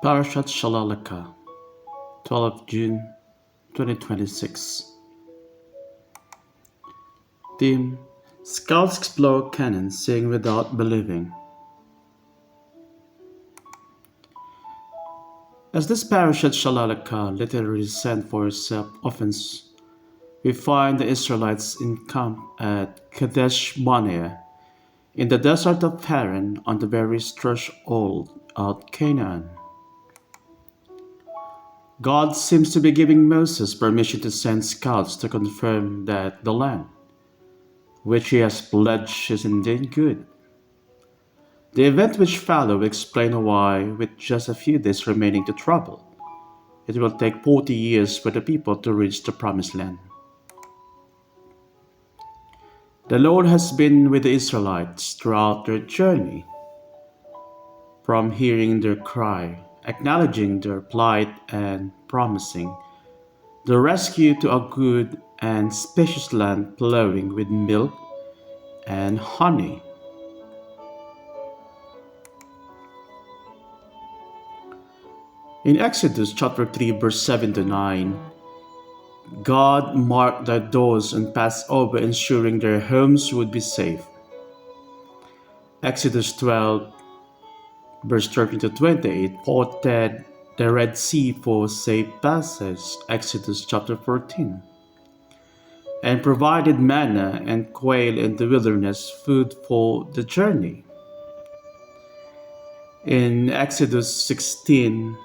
Parashat Shelah Lekha, 12 June 2026. Theme: Scouts explore Canaan, seeing without believing. As this Parashat Shelah Lekha literally sent for self-offense, we find the Israelites encamped at Kadesh Barnea, in the desert of Paran, on the very threshold of Canaan. God seems to be giving Moses permission to send scouts to confirm that the land, which he has pledged, is indeed good. The event which follow will explain why, with just a few days remaining to travel, it will take 40 years for the people to reach the promised land. The Lord has been with the Israelites throughout their journey, from hearing their cry, acknowledging their plight, and promising the rescue to a good and spacious land flowing with milk and honey. In Exodus chapter 3 verse 7 to 9, God marked their doors on Passover, ensuring their homes would be safe. Exodus 12 verse 13 to 28 parted the Red Sea for safe passage. Exodus chapter 14, and provided manna and quail in the wilderness, food for the journey. In Exodus 16,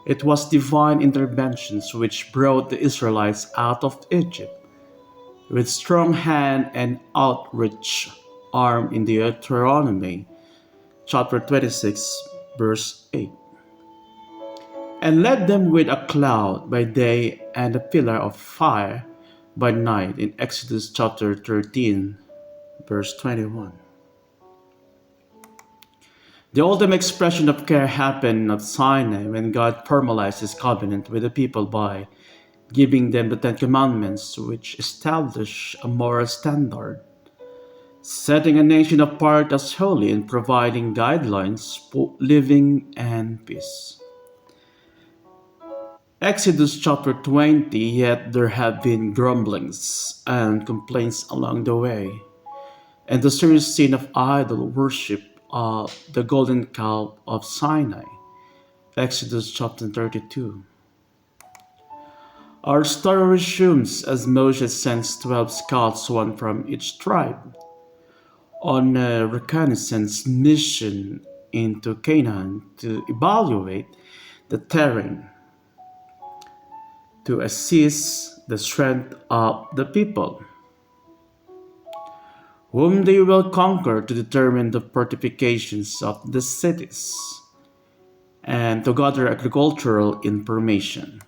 it was divine interventions which brought the Israelites out of Egypt with strong hand and outstretched arm in Deuteronomy chapter 26 verse 8, and led them with a cloud by day and a pillar of fire by night in Exodus chapter 13 verse 21. The ultimate expression of care happened at Sinai when God formalized his covenant with the people by giving them the Ten Commandments, which establish a moral standard, setting a nation apart as holy and providing guidelines for living and peace. Exodus chapter 20, yet there have been grumblings and complaints along the way, and the serious sin of idol worship of the golden calf of Sinai. Exodus chapter 32. Our story resumes as Moses sends 12 scouts, one from each tribe, on a reconnaissance mission into Canaan to evaluate the terrain, to assess the strength of the people, whom they will conquer, to determine the fortifications of the cities, and to gather agricultural information.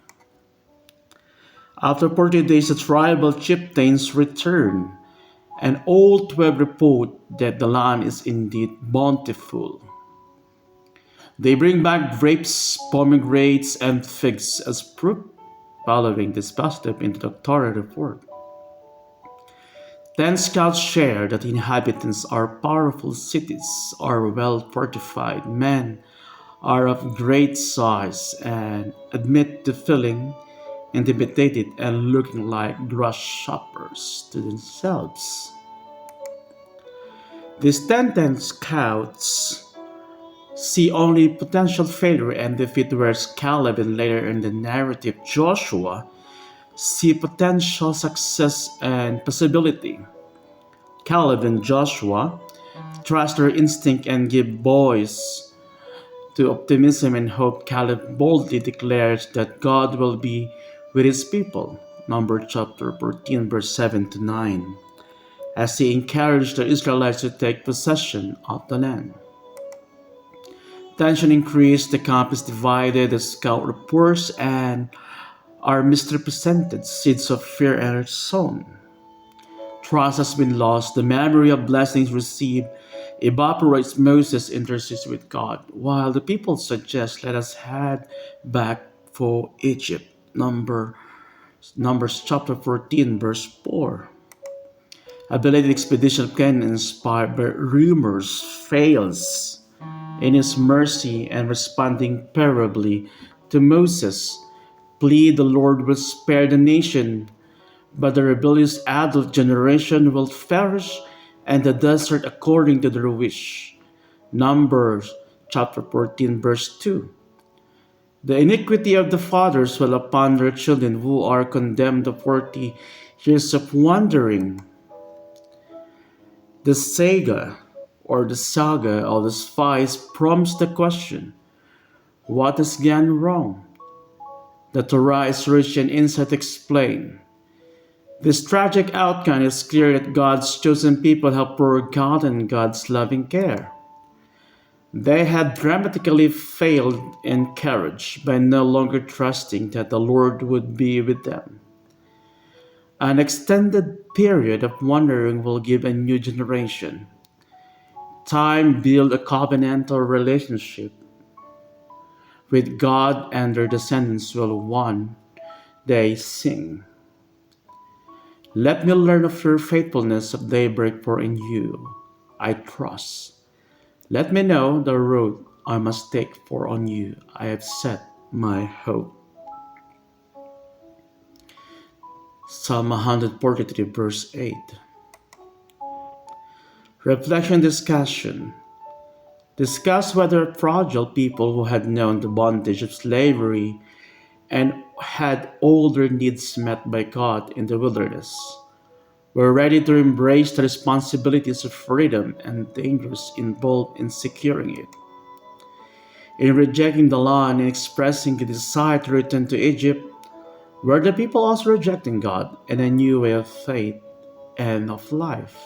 After 40 days, the tribal chieftains return, and all 12 report that the land is indeed bountiful. They bring back grapes, pomegranates, and figs as proof, following this positive introductory report. 10 scouts share that the inhabitants are powerful cities, are well fortified, men are of great size, and admit to feeling intimidated and looking like grasshoppers to themselves. These 10 scouts see only potential failure and defeat, whereas Caleb and later in the narrative Joshua see potential success and possibility. Caleb and Joshua trust their instinct and give voice to optimism and hope. Caleb boldly declares that God will be with his people, Numbers chapter 14 verse 7 to 9, as he encouraged the Israelites to take possession of the land. Tension increased, the camp is divided, the scout reports and are misrepresented, seeds of fear are sown. Trust has been lost, the memory of blessings received evaporates. Moses intercedes with God, while the people suggest, let us head back for Egypt. Numbers chapter 14 verse 4. A belated expedition of Canaan inspired by rumors fails, in his mercy and responding favorably to Moses, plead the Lord will spare the nation, but the rebellious adult generation will perish and the desert according to their wish. Numbers chapter 14 verse 2. The iniquity of the fathers will upon their children who are condemned to 40 years of wandering. The saga of the spies prompts the question, what has gone wrong? The Torah is rich in insight to explain. This tragic outcome is clear that God's chosen people have forgotten God's loving care. They had dramatically failed in courage by no longer trusting that the Lord would be with them. An extended period of wandering will give a new generation time build a covenantal relationship with God, and their descendants will one day sing, let me learn of your faithfulness of daybreak, for in you I trust. Let me know the road I must take, for on you I have set my hope. Psalm 143 verse 8. Reflection discussion. Discuss whether fragile people who had known the bondage of slavery and had all their needs met by God in the wilderness were ready to embrace the responsibilities of freedom and dangers involved in securing it. In rejecting the law and in expressing a desire to return to Egypt, were the people also rejecting God and a new way of faith and of life?